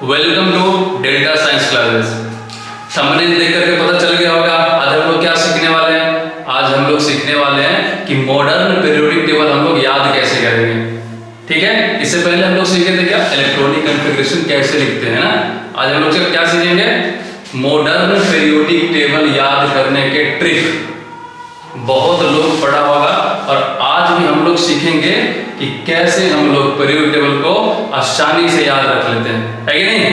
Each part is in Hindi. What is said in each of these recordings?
Welcome to Delta science classes. Thumbnail देख करके पता चल गया होगा आज हम लोग क्या सीखने वाले हैं। आज हम लोग सीखने वाले हैं कि मॉडर्न पीरियोडिक टेबल हम लोग याद कैसे करेंगे। ठीक है, इससे पहले हम लोग सीखे थे क्या, इलेक्ट्रॉनिक कॉन्फ़िगरेशन कैसे लिखते हैं ना। आज हम लोग क्या सीखेंगे, मॉडर्न पीरियोडिक टेबल याद करने के ट्रिक। बहुत लोग पढ़ा होगा और आज भी हम लोग सीखेंगे कि कैसे हम लोग पीरियोडिक टेबल को आसानी से याद रख लेते हैं, है कि नहीं।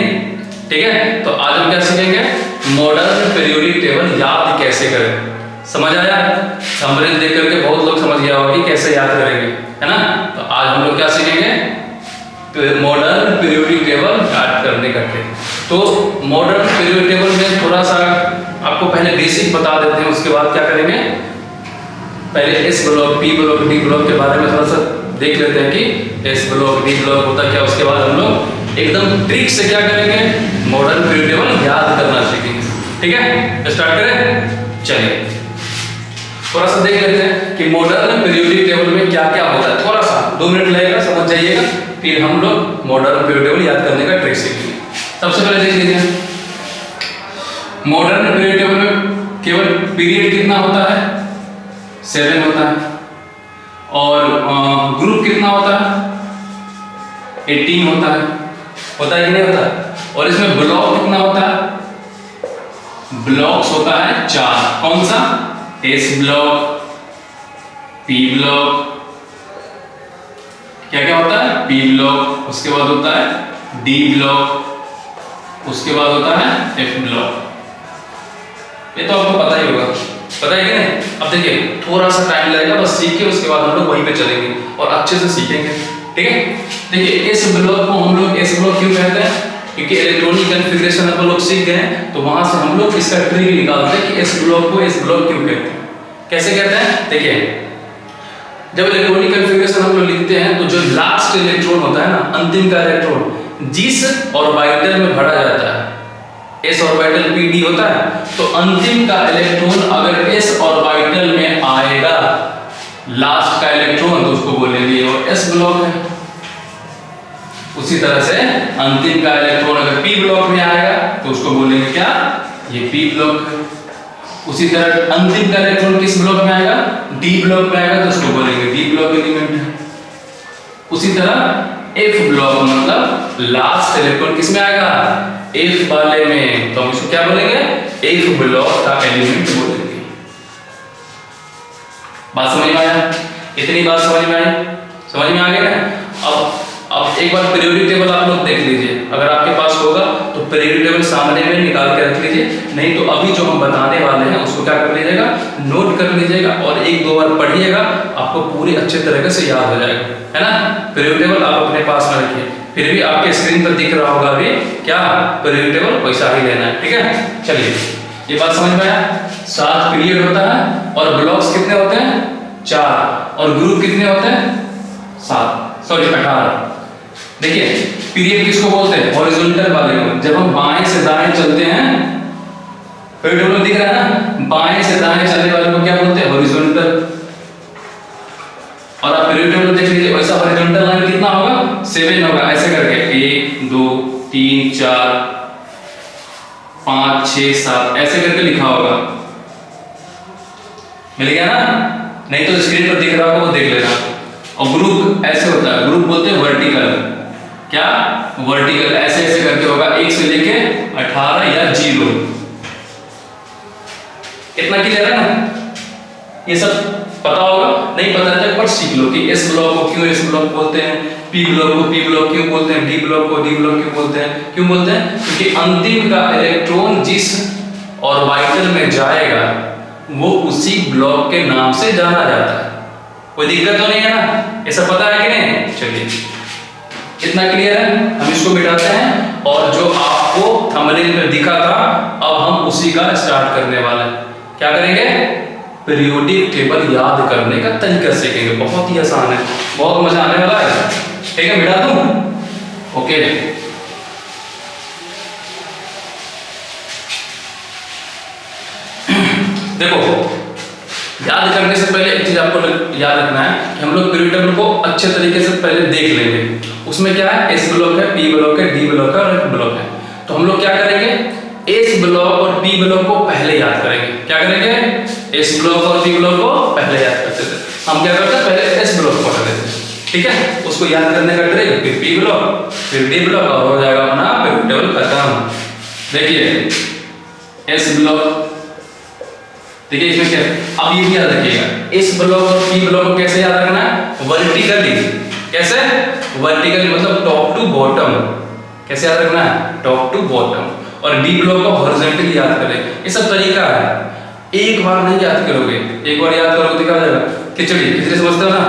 ठीक है, तो आज हम क्या सीखेंगे, मॉडर्न पीरियोडिक टेबल याद कैसे करें। समझ आया, थंबनेल देख करके बहुत लोग समझ गया होगा कि कैसे याद करेंगे, है ना। तो आज हम लोग क्या सीखेंगे, मॉडर्न पीरियोडिक टेबल याद करने का ट्रिक। तो मॉडर्न पीरियोडिक टेबल में थोड़ा सा आपको पहले बेसिक बता देते हैं, उसके बाद क्या करेंगे, पहले S block, P block, D block के बारे में थोड़ा सा देख लेते हैं कि एस ब्लॉक, डी ब्लॉक होता क्या। उसके बाद हम लोग एकदम ट्रिक से क्या करेंगे, मॉडर्न पीरियोडिक टेबल याद करना सीखेंगे। ठीक है, स्टार्ट करें। चलिए थोड़ा सा देख लेते हैं कि मॉडर्न पीरियोडिक टेबल में क्या क्या होता है। थोड़ा सा 2 मिनट लगेगा, समझ जाइएगा, फिर हम लोग मॉडर्न पीरियोडिक टेबल याद करने का ट्रिक सीखेंगे। सबसे पहले देख लीजिए, मॉडर्न पीरियोडिक टेबल में केवल पीरियड कितना होता है, 7 होता है। और ग्रुप कितना होता है, 18 होता है कि नहीं होता है। और इसमें ब्लॉक कितना होता है, ब्लॉक्स होता है 4। कौन सा, एस ब्लॉक, पी ब्लॉक, क्या क्या होता है, पी ब्लॉक, उसके बाद होता है डी ब्लॉक, उसके बाद होता है एफ ब्लॉक। ये तो आपको पता ही होगा, पता है कि नहीं। अब देखिए थोड़ा सा टाइम लगेगा, बस सीख के उसके बाद हम लोग वहीं पे चलेंगे और अच्छे से सीखेंगे। ठीक है, देखिए इस ब्लॉक को हम लोग एस ब्लॉक क्यों कहते हैं, क्योंकि इलेक्ट्रॉनिक कॉन्फ़िगरेशन हम लोग सीख गए हैं, तो वहां से हम लोग इसका ट्रिक निकालते हैं कि इस ब्लॉक को एस ब्लॉक क्यों कहते हैं, कैसे कहते हैं। देखिए जब इलेक्ट्रॉनिक कॉन्फ़िगरेशन हम लोग लिखते हैं तो जो लास्ट इलेक्ट्रॉन होता है ना, अंतिम का इलेक्ट्रॉन जिस ऑर्बिटल में भरा जाता है, एस ऑर्बिटल पी डी होता है, तो अंतिम का इलेक्ट्रॉन अगर एस ऑर्बिटल में आएगा, लास्ट का इलेक्ट्रॉन, तो उसको बोलेंगे और एस ब्लॉक है। उसी तरह से अंतिम का इलेक्ट्रॉन अगर पी ब्लॉक में आएगा तो उसको बोलेंगे क्या, ये पी ब्लॉक है। उसी तरह अंतिम का इलेक्ट्रॉन किस ब्लॉक में आएगा, डी ब्लॉक में आएगा, तो उसको बोलेंगे डी ब्लॉक एलिमेंट है। उसी तरह एफ ब्लॉक मतलब लास्ट इलेक्ट्रॉन किस में आएगा, एफ वाले में, तो हम इसको क्या बोलेंगे, एफ ब्लॉक का एलिमेंट बोलेंगे। बात समझ में आया, इतनी बात समझ में आई, समझ में आ गया ना। अब एक बार पीरियोडिक टेबल आप लोग देख लीजिए, अगर आपके पास होगा तो पीरियोडिक टेबल सामने में निकाल के रख लीजिए, नहीं तो अभी जो हम बताने वाले हैं उसको क्या कर लीजिएगा, नोट कर लीजिएगा और 1-2 बार पढ़िएगा, आपको पूरी अच्छे तरीके से याद हो जाएगा, है ना। पीरियोडिक टेबल आप अपने पास में रखिए, फिर भी आपके स्क्रीन पर दिख रहा होगा अभी क्या, पीरियोडिक टेबल वैसा ही लेना है। ठीक है, चलिए ये बात समझ में आया। 7 पीरियड होता है और ब्लॉक्स कितने होते हैं, 4, और ग्रुप कितने होते हैं, 18। देखिए पीरियड किसको बोलते हैं, हॉरिजॉन्टल वाले को। जब हम बाएं से दाएं चलते हैं, पीरियड में दिख रहा है ना, बाएं से दाएं चलने वाले को क्या बोलते हैं, हॉरिजॉन्टल। और आप पीरियड में देख लीजिए, वैसा हॉरिजॉन्टल लाइन कितना होगा, 7 होगा, ऐसे करके 1 2 3 4 5 6 7 ऐसे करके लिखा होगा, मिल गया ना। नहीं तो स्क्रीन पर दिख रहा होगा वो देख लेना। और ग्रुप ऐसे होता है, ग्रुप बोलते हैं वर्टिकल, क्या, वर्टिकल, ऐसे ऐसे करके होगा 1 से लेके 18 या 0। इतना क्लियर है ना, ये सब पता होगा, नहीं पता है तो सीख लो कि एस ब्लॉक को क्यों एस ब्लॉक बोलते हैं, पी ब्लॉक को पी ब्लॉक क्यों बोलते हैं, डी ब्लॉक को डी ब्लॉक क्यों बोलते हैं। क्यों बोलते हैं, क्योंकि अंतिम का इलेक्ट्रॉन जिस ऑर्बिटल में जाएगा वो उसी ब्लॉक के नाम से जाना जाता है। कोई दिक्कत तो नहीं है ना, ये सब पता है कि नहीं। चलिए इतना क्लियर है, हम इसको मिटाते हैं और जो आपको थंबनेल में दिखा था अब हम उसी का स्टार्ट करने वाले हैं। क्या करेंगे, पीरियोडिक टेबल याद करने का तरीका सीखेंगे। बहुत ही आसान है, बहुत मजा आने वाला है। ठीक है, मिटा दूं, ओके। देखो याद करने से पहले एक चीज आपको याद रखना है कि हम लोग पीरियोडिक टेबल को अच्छे तरीके से पहले देख लेंगे, उसमें क्या है, एस ब्लॉक है, पी ब्लॉक है, डी ब्लॉक है और एफ ब्लॉक है। तो हम लोग क्या करेंगे, एस ब्लॉक और पी ब्लॉक को पहले याद करेंगे। क्या करेंगे, एस ब्लॉक और पी ब्लॉक को पहले याद करते थे। हम क्या करते हैं, पहले एस ब्लॉक पढ़ लेते हैं, ठीक है। उसको याद करने का ट्रिक, फिर पी ब्लॉक, फिर डी ब्लॉक और हो जाएगा अपना पीरियोडिक टेबल खत्म। देखिए एस ब्लॉक, देखिए इसमें क्या, अब ये भी याद रखिएगा, एस ब्लॉक और पी ब्लॉक को कैसे याद रखना है, वर्टिकली। कैसे, वर्टिकली मतलब टॉप टू बॉटम। कैसे याद रखना है, टॉप टू बॉटम। और डी ब्लॉक को हॉरिजॉन्टली याद करें। ये सब तरीका है, एक बार नहीं याद करोगे, एक बार याद करोगे तो क्या हो जाएगा, खिचड़ी। खिचड़ी समझते हो ना,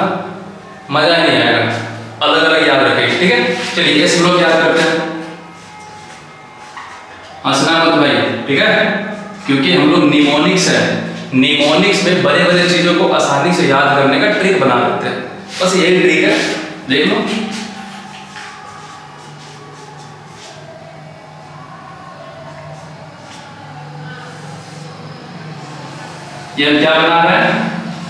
मजा नहीं आएगा, अलग अलग याद रखेंगे, ठीक है। चलिए एस ब्लॉक याद करते हैं, हंसना मत भाई, ठीक है, क्योंकि हम लोग निमोनिक्स है, निमोनिक्स में बड़े बड़े चीजों को आसानी से याद करने का ट्रिक बना लेते हैं। बस यही ट्रिक है, देख लो। ये क्या बना रहा है,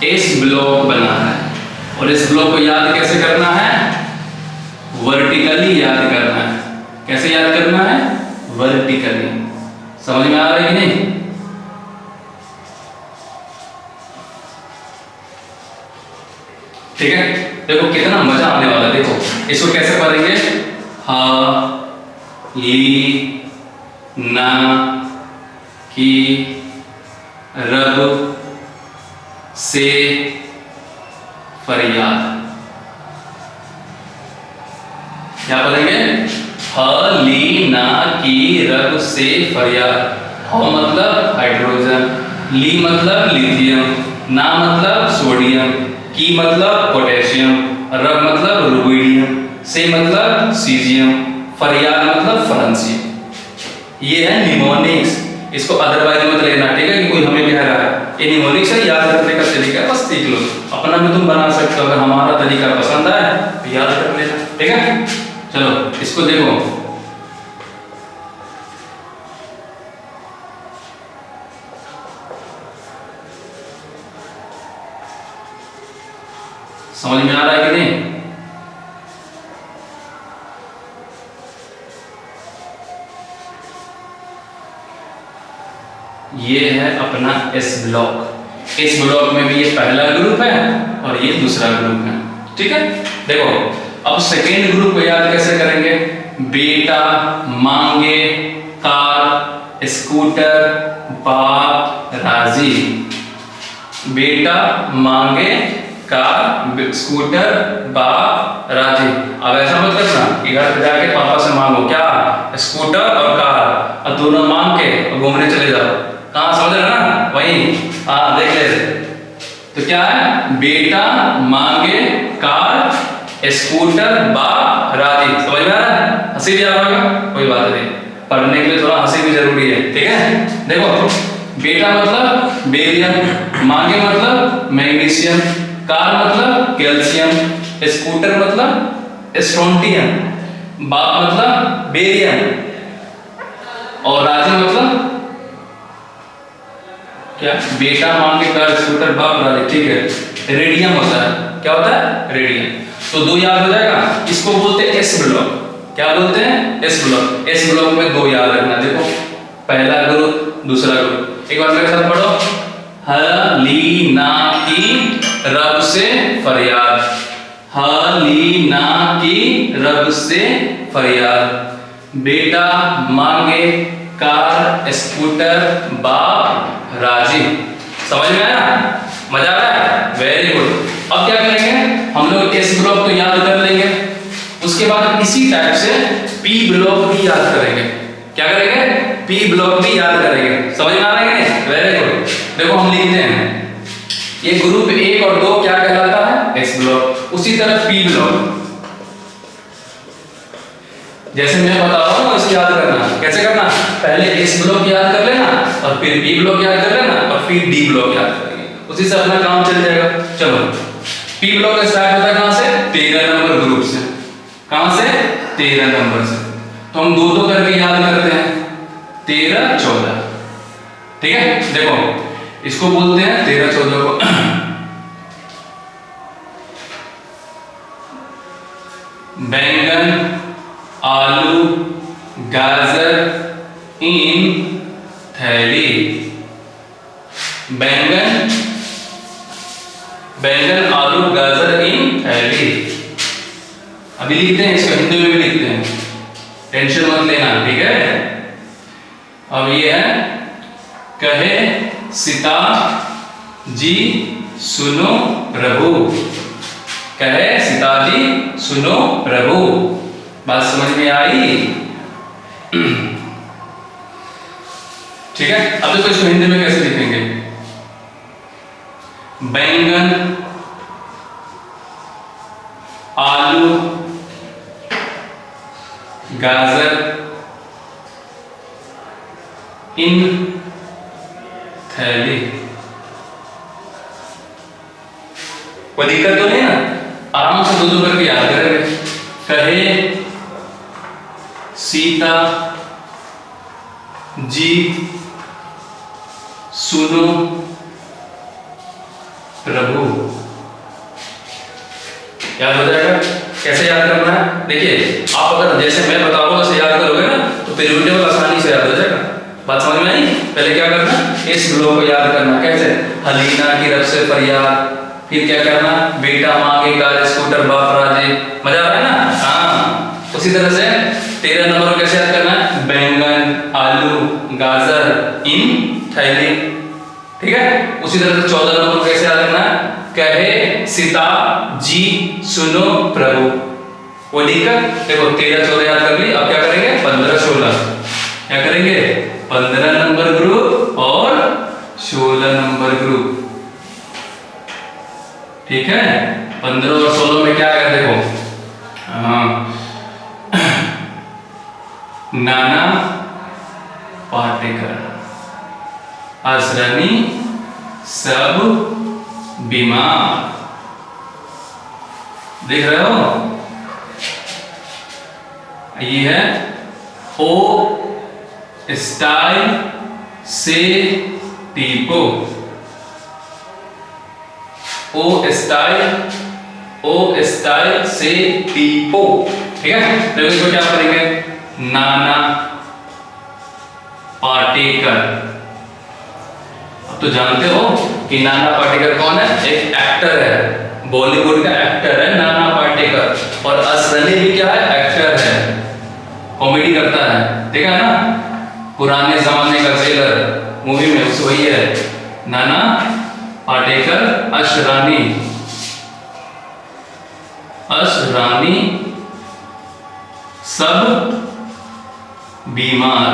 एस ब्लॉक बना रहा है। और इस ब्लॉक को याद कैसे करना है, वर्टिकली याद करना है। कैसे याद करना है, वर्टिकली। समझ में आ रहा है कि नहीं? ठीक है, देखो कितना मजा आने वाला है। देखो इसको कैसे पढ़ेंगे, हा ली ना की रब से फरियाद। क्या पढ़ेंगे, ह ली ना की रब से फरियाद। ह मतलब हाइड्रोजन, ली मतलब लिथियम, ना मतलब सोडियम, की मतलब पोटेशियम, रब मतलब रुबिडियम, से मतलब सीजियम, फरियाद मतलब फ्रांसियम। ये है निमोनिक्स। इसको अदरवाइज मत लेना, ठीक है, कि कोई हमें कह रहा है। ये निमोनिक्स है, याद करने का तरीका है, बस सीख लो। अपना भी तुम बना सकते हो, अगर हमारा तरीका पसंद आए तो याद कर लेना, ठीक है। चलो इसको देखो, समझ में आ रहा है कि नहीं? ये है अपना एस ब्लॉक। इस ब्लॉक में भी ये पहला ग्रुप है और ये दूसरा ग्रुप है, ठीक है। देखो अब सेकेंड ग्रुप को याद कैसे करेंगे, बेटा, मांगे, कार, स्कूटर, बाप, राजी। बेटा, मांगे, कार, स्कूटर, बाप, राजी। अब ऐसा मत करना कि घर पे जाके पापा से मांगो क्या, स्कूटर और कार, और दोनों मांग के घूमने चले जाओ। कहाँ, समझ रहे ना, वही। हाँ देख ले, तो क्या है, बेटा, मांगे, कार, स्कूटर, बाप, राजी। समझ में आ रहा है? हंसी भी आ रहा होगा, कोई बात नहीं, पढ़ने के लिए थोड़ा हंसी भी जरूरी है, ठीक है। देखो बेटा मतलब बेरियम, मांगे मतलब मैग्नीशियम, कार मतलब कैल्शियम, स्कूटर मतलब स्ट्रोंटियम, बाप मतलब बेरियम, और राजी मतलब क्या, बेटा, मांगे, कार, स्कूटर, बाप, राजी, ठीक है। रेडियम होता है, क्या होता है, रेडियम। तो दो याद हो जाएगा। इसको बोलते हैं एस ब्लॉक। क्या बोलते हैं, एस ब्लॉक। एस ब्लॉक में दो याद रखना। देखो पहला ग्रुप, दूसरा ग्रुप। एक बार मेरे साथ पढ़ो, ह ली ना की रब से फरियाद। ह ली ना की रब से फरियाद। बेटा, मांगे, कार, स्कूटर, बाप, राजी। समझ में आया, मजा आ रहा है, वेरी गुड। अब क्या करेंगे, हम लोग एस ब्लॉक तो याद कर लेंगे, उसके बाद इसी टाइप से पी ब्लॉक भी याद करेंगे। क्या करेंगे, पी ब्लॉक भी याद करेंगे। समझ में आ रहा है, वेरी गुड। देखो हम लिखते हैं, ये ग्रुप 1 और 2 क्या कहलाता है, एस ब्लॉक। उसी तरह पी ब्लॉक, जैसे मैं बता रहा हूं इसको याद करना। कैसे करना, पहले एस ब्लॉक याद कर लेना, और फिर बी ब्लॉक याद कर लेना, और फिर डी ब्लॉक याद करेंगे। उसी से अपना काम चल जाएगा। चलो पी ब्लॉक स्टार्ट होता है कहां से, 13 नंबर ग्रुप से। कहां से, 13 नंबर से। तो हम दो दो करके याद करते हैं, 13, 14, ठीक है। देखो इसको बोलते हैं 13, 14 को बैंगन, आलू, गाजर इन थैली। बैंगन, बैंगन, आलू, गाजर इन थैली। अभी लिखते हैं, इसको हिंदी में भी लिखते हैं, टेंशन मत लेना, ठीक है। अब ये है, कहे सीता जी सुनो प्रभु। कहे सीता जी सुनो प्रभु। बात समझ में आई? ठीक है। अब देखो इसको हिंदी में कैसे लिखेंगे। बैंगन, आलू, गाजर इन थैली। कोई दिक्कत तो नहीं ना? आराम से दो करके याद करेंगे। कहे सीता जी सुनो प्रभु। याद हो जाएगा। कैसे याद करना है? देखिए, आप अगर जैसे मैं बता रहा हूं वैसे याद करोगे ना तो पीरियड टेबल आसानी से याद हो जाएगा। बात समझ में आई? पहले क्या करना, इस ब्लॉक को याद करना। कैसे? हलीना की रब से फरियाद, फिर क्या करना, बेटा मांगे कार स्कूटर बाप राजे। मजा आ रहा है ना? हाँ। उसी तरह से 13 नंबर को कैसे याद करना है, बैंगन, आलू, गाजर इन थैली। ठीक है। उसी तरह से 14 नंबर को कैसे याद करना है, कहे सीता जी सुनो प्रभु। वो दिक्कत देखो, 13 14 याद कर ली। अब क्या करेंगे, 15 16 क्या करेंगे, 15 नंबर ग्रुप और 16 नंबर ग्रुप। ठीक है। 15 और 16 में क्या है देखो, नाना पाटेकर, असरनी सब बीमार। देख रहे हो? ये है ओ स्टाइल से टीपो। ओ स्टाइल से टीपो। ठीक है। तो इसको क्या करेंगे, नाना पाटेकर। अब तो जानते हो कि नाना पाटेकर कौन है, एक एक्टर है, बॉलीवुड का एक्टर है नाना पाटेकर। और असरनी भी क्या है, एक्टर है, कॉमेडी करता है। देखा है ना, पुराने जमाने का जेलर मूवी में उस वही है नाना पाटेकर। असरानी सब बीमार।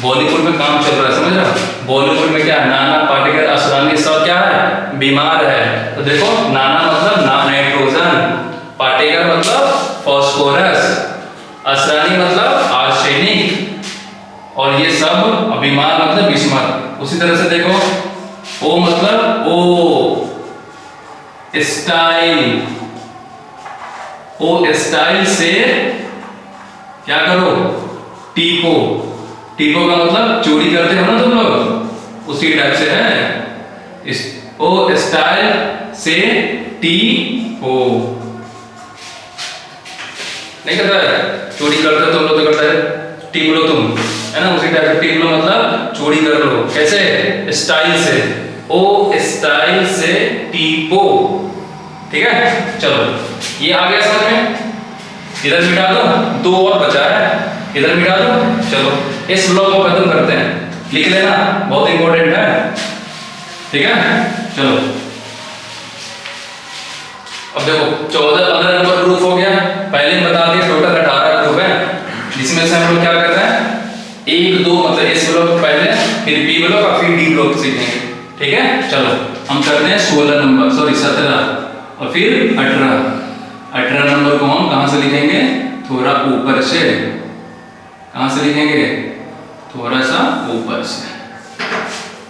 बॉलीवुड में काम चल रहा है, समझ रहा? बॉलीवुड में क्या है, नाना पाटेकर असरानी सब क्या है, बीमार है। तो देखो, नाना मतलब नाइट्रोजन, पाटेकर मतलब फास्फोरस, असरानी मतलब आर्सेनिक, और ये सब बीमार मतलब बिस्मत। उसी तरह से देखो, ओ मतलब ओ स्टाइल से क्या करो, टीपो। टीपो का मतलब चोरी करते हो ना तुम लोग, उसी टाइप से है। ओ स्टाइल से टीपो। नहीं करता है, चोरी करते हो तुम लोग तो करता है, टीप लो तुम, है ना? उसी टाइप से टीप लो मतलब चोरी कर लो। कैसे? स्टाइल से, ओ स्टाइल से टीपो। ठीक है। चलो, ये आ गया समझ में। इधर मिटा दो, 2 और बचा है, इधर मिटा दो। चलो, इस ब्लॉक को खत्म करते हैं, लिख लेना, बहुत इंपॉर्टेंट है। ठीक है। चलो, अब देखो 14-15 नंबर ग्रुप हो गया। पहले बता दिया टोटल 18 ग्रुप है, जिसमें से हम लोग क्या कर रहे हैं, 1 2 मतलब इस ब्लॉक पहले, फिर बी ब्लॉक और फिर डी ब्लॉक सीखेंगे। ठीक है। चलो, हम करते हैं 16 नंबर, सॉरी 17 और फिर 18 नंबर को हम कहां से लिखेंगे, थोड़ा ऊपर से। कहां से लिखेंगे, थोड़ा सा ऊपर से।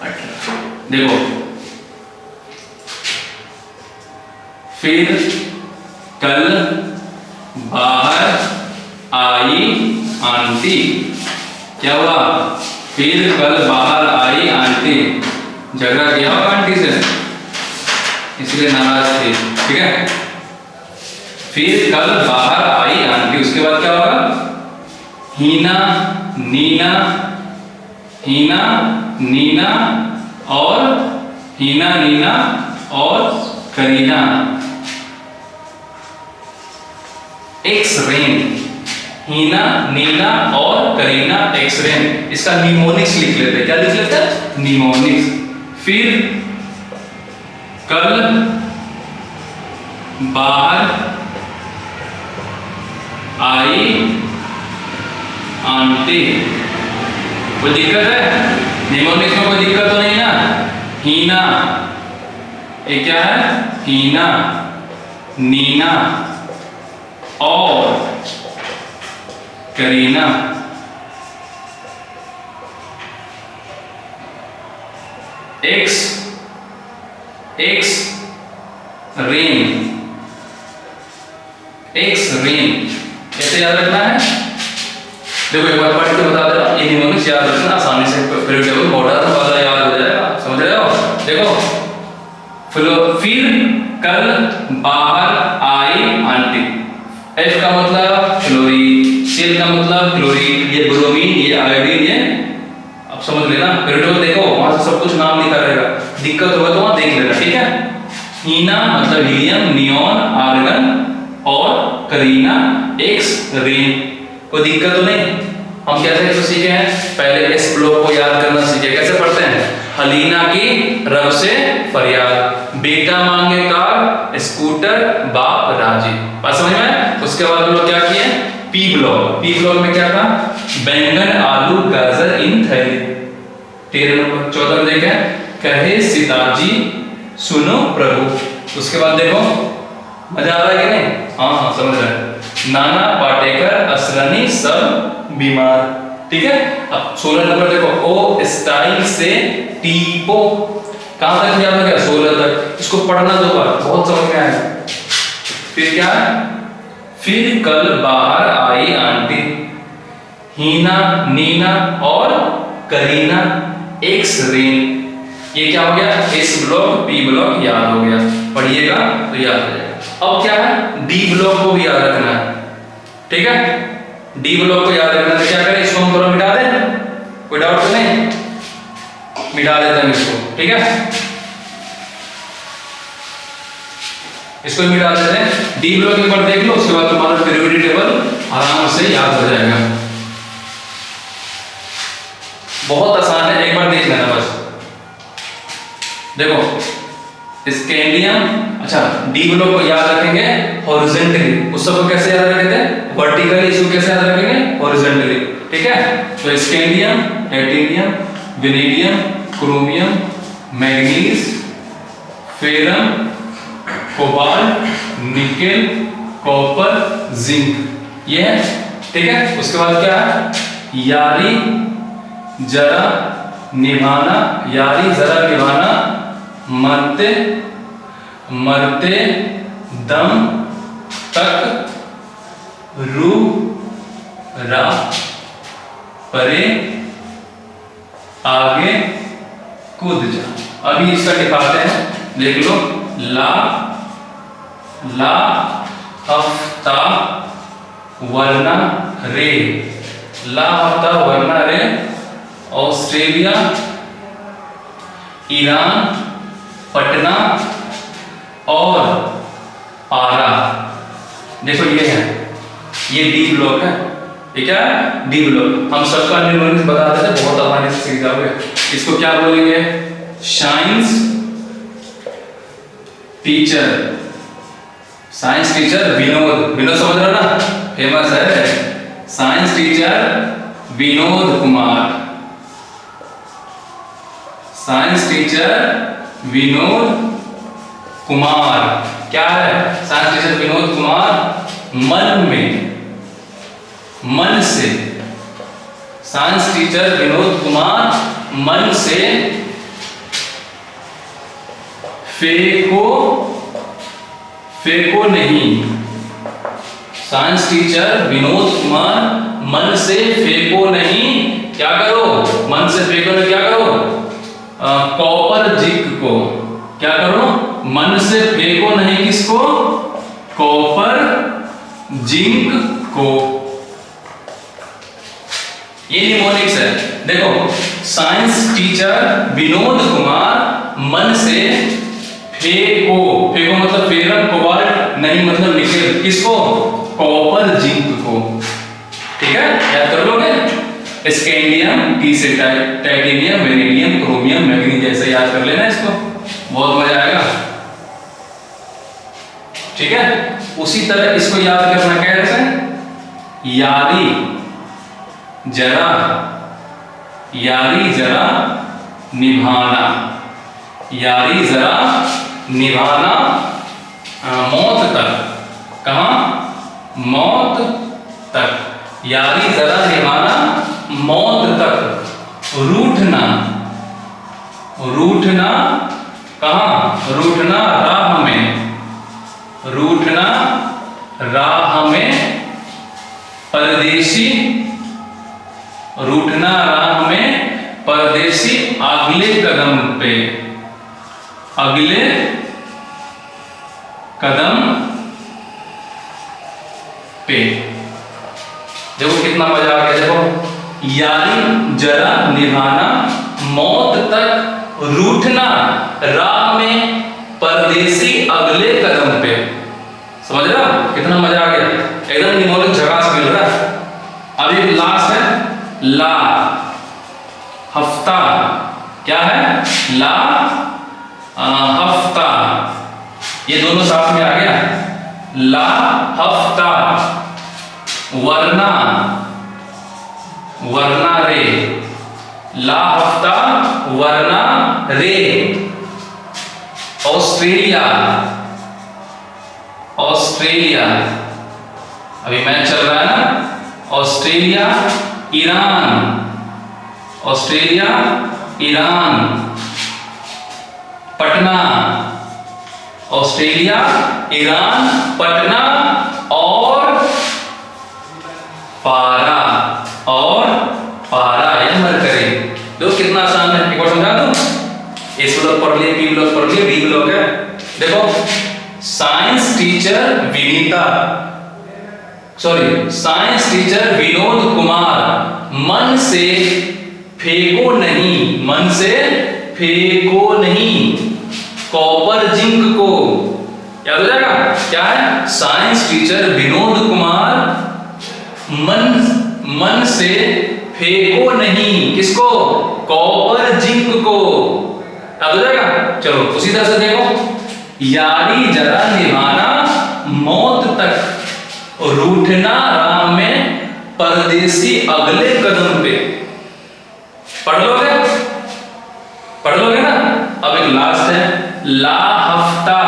18 देखो, फिर कल बाहर आई आंटी। क्या हुआ, फिर कल बाहर आई आंटी, झगड़ा किया होगा आंटी से, इसलिए नाराज थी। ठीक है। फिर कल बाहर आई आंटी, उसके बाद क्या होगा? हीना, नीना, हीना, नीना और हीना, नीना और करीना। एक्स रेन, हीना, नीना और करीना एक्स रेन। इसका निमोनिक्स लिख लेते हैं। क्या लिख लेते हैं? निमोनिक्स। फिर कल बाहर आई आंटी। कोई दिक्कत है? निमोनिक्स में कोई दिक्कत तो नहीं ना? हीना, ये क्या है? हीना, नीना और Kareena. X rain, x rain कैसे याद रखना है? देखो एक बार पढ़ के बता दे रहा हूं, ये निमोनिक्स याद रखना आसानी से, पीरियड टेबल मॉडर्न वाला याद हो जाएगा। समझ रहे हो? देखो फिर कल बाहर आई आंटी। एफ का मतलब क्लोरीन, सीएल का मतलब क्लोरीन, ये ब्रोमीन, ये आयोडीन, ये अब समझ लेना। पीरियड टेबल देखो वहां से सब कुछ नाम लिखा रहेगा, दिक्कत होगा तो वहां देख लेना, ठीक है? हीना मतलब हीलियम, नियॉन, आर्गन और करीना एक्स रेन। कोई दिक्कत तो नहीं? हम कैसे सीखे हैं? पहले इस ब्लॉक को याद करना सीखे। कैसे पढ़ते हैं? हलीना की रब से फरियाद, बेटा मांगे कार, स्कूटर, बाप राजी। बात समझ में? उसके बाद हम लोग क्या किए? P block. पी ब्लॉक में क्या था? बैंगन, आलू, गाजर इन थैली। 13 नंबर। 14 में देखे कहे सीताजी सुनो प्रभु। उसके बाद देखो मजा आ रहा है कि नहीं? हाँ समझ रहे हैं। नाना पाटेकर, असरनी सब बीमार। ठीक है? अब 16 नंबर देखो, ओ स्टाइल से टीपो। कहां तक याद हो गया? 16 तक। इसको पढ़ना दो बार, बहुत समझ में आएगा। फिर क्या है? फिर कल बाहर आई आंटी, हीना, नीना और करीना एक्स रेन। ये क्या हो गया? एस ब्लॉक, पी ब्लॉक याद हो गया। पढ़िएगा तो याद हो जाएगा। अब क्या है? डी ब्लॉक को भी याद रखना है। ठीक है? डी ब्लॉक को याद रखना है। क्या करें? इसको हम थोड़ा मिटा दें, कोई डाउट तो नहीं? मिटा देते हैं इसको। ठीक है? इसको मिटा देते हैं। डी ब्लॉक एक बार देख लो, उसके बाद तुम्हारा पीरियोडिक टेबल आराम से याद हो जाएगा। बहुत आसान है, एक बार देख लेना बस। देखो स्कैंडियम, अच्छा डी ब्लॉक को याद रखेंगे हॉरिजॉन्टली। उस सबको कैसे याद रखेंगे? वर्टिकली। इसको कैसे याद रखेंगे? हॉरिजॉन्टली। ठीक है? तो scandium, titanium, vanadium, chromium, manganese, ferrum, cobalt, nickel, copper, zinc, ये है। ठीक है? उसके बाद क्या है? यारी जरा निभाना, यारी जरा निभाना, मरते मरते दम तक, रू रा परे आगे कूद जा। अभी इसका दिखाते हैं, देख लो। ला ला हफ्ता वरना रे, ला हफ्ता वरना रे, ऑस्ट्रेलिया, ईरान, पटना और आरा। देखो ये है, ये डी ब्लॉक है। ये क्या है? D block. हम सबका निमोनिक्स बता देते हैं, बहुत आसानी से सीख जाओगे। इसको क्या बोलेंगे? Science teacher, science teacher Vinod. Vinod समझ रहे हो ना? फेमस है। Science teacher Vinod Kumar, science teacher Vinod Kumar. क्या है? साइंस टीचर विनोद कुमार मन में, मन से। साइंस टीचर विनोद कुमार मन से फेंको, फेंको नहीं। साइंस टीचर विनोद कुमार मन से फेंको नहीं। क्या करो? मन से फेंको नहीं, क्या करो? कॉपर जिंक को। क्या करो? मन से फेंको नहीं, किसको? कॉपर जिंक को। ये निमोनिक्स है। देखो, साइंस टीचर विनोद कुमार मन से फेको, फेको मतलब फेरम कोबाल्ट नहीं मतलब निकेल, किसको? कॉपर जिंक को। ठीक है, याद कर लोगे। स्कैंडियम, टी से टाइटेनियम, वेनेडियम, क्रोमियम, मैग्नीज, ऐसे याद कर लेना इसको, बहुत मजा आएगा। ठीक है, उसी तरह इसको याद करना कैसे? यारी जरा, यारी जरा निभाना, यारी जरा निभाना, मौत तक। कहां? मौत तक। यारी जरा निभाना मौत तक। रूठना, रूठना कहां? रूठना राह में, रूठना राह में परदेसी, रूठना राह में परदेसी अगले कदम पे, अगले कदम पे। देखो कितना मजा आ गया। देखो, यारी जरा निभाना मौत तक, रूठना राह में परदेसी अगले कदम पे। समझ रहे हो कितना मजा आ गया? एकदम निमोनिक झकास मिल रहा है। अब एक लास्ट है ला, हफ्ता। क्या है? ला हफ्ता। ये दोनों साथ में आ गया। ला हफ्ता। वरना, वरना रे, ला हफ्ता वरना रे। ऑस्ट्रेलिया, ऑस्ट्रेलिया, अभी मैच चल रहा है ना। Australia Iran, Australia Iran. Patna, Australia Iran Patna. और पारा, और पारा या मरकरी। देखो कितना आसान है। एक बार समझा दूं? इस ब्लॉक पढ़ लिए, बी ब्लॉक पढ़ लिए, बी ब्लॉक है। देखो, science teacher Vinita, sorry science teacher Vinod Kumar मन से फेंको नहीं, मन से फेंको नहीं कॉपर जिंक को। याद हो जाएगा क्या है? साइंस टीचर विनोद कुमार मन से फेंको नहीं, किसको? कॉपर जिंक को। याद हो जाएगा? चलो उसी तरह से देखो, यारी जरा निभाना मौत तक, रूठना राह में परदेसी अगले कदम पे। पढ़ लोगे? पढ़ लोगे ना? अब एक लास्ट है, ला हफ्ता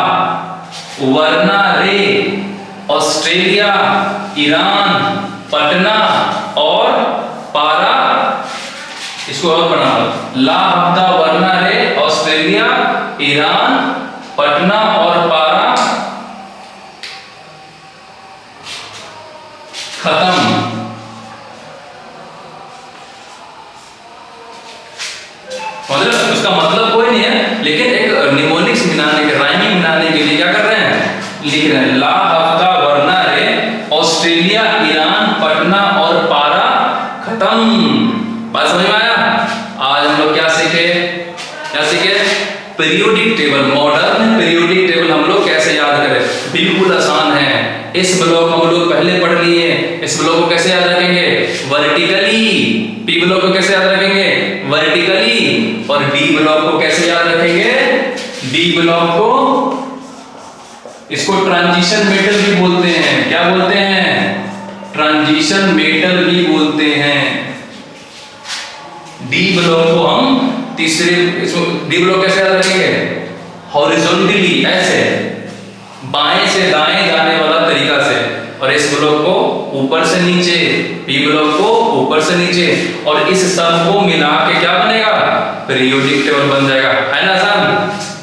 वरना रे। ऑस्ट्रेलिया ईरान पटना और पारा। इसको और पढ़ना, ला हफ्ता वरना रे, ऑस्ट्रेलिया ईरान पटना और पारा। खत्म। मतलब उसका मतलब कोई नहीं है, लेकिन एक निमोनिक्स मिलाने के, राइमिंग मिलाने के लिए क्या कर रहे हैं? लिख रहे हैं। ला हफ्ता वरना रे, ऑस्ट्रेलिया ईरान पटना और पारा। खत्म। बात समझ में आया? आज हम लोग क्या सीखे? क्या सीखे? Periodic table, modern periodic table हम लोग कैसे याद करें। बिल्कुल आसान है। इस ब्लॉक हम लोग पहले पढ़ लिए। इस ब्लॉक को कैसे याद रखेंगे? वर्टिकली। पी ब्लॉक को कैसे याद रखेंगे? वर्टिकली। और डी ब्लॉक को कैसे याद रखेंगे? डी ब्लॉक को, इसको ट्रांजिशन मेटल भी बोलते हैं। क्या बोलते हैं? ट्रांजिशन मेटल भी बोलते हैं। डी ब्लॉक को हम तीसरे, इसको डी ब्लॉक कैसे याद रखेंगे? हॉरिजॉन्टली, ऐसे बाएं से दाएं जाने वाला तरीका से। और इस ब्लॉक को ऊपर से नीचे, पी ब्लॉक को ऊपर से नीचे, और इस सब को मिला के क्या बनेगा? पीरियोडिक टेबल बन जाएगा। है ना आसान?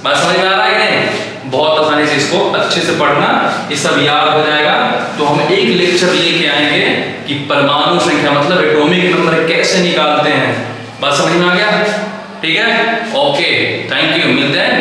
बात समझ में आ रहा है कि नहीं? बहुत आसानी से इसको अच्छे से पढ़ना, ये सब याद हो जाएगा। तो हम एक लेक्चर लेके आएंगे कि परमाणु संख्या मतलब एटॉमिक नंबर कैसे निकालते हैं। बात समझ में आ गया? ठीक है, ओके, थैंक यू। मिलते हैं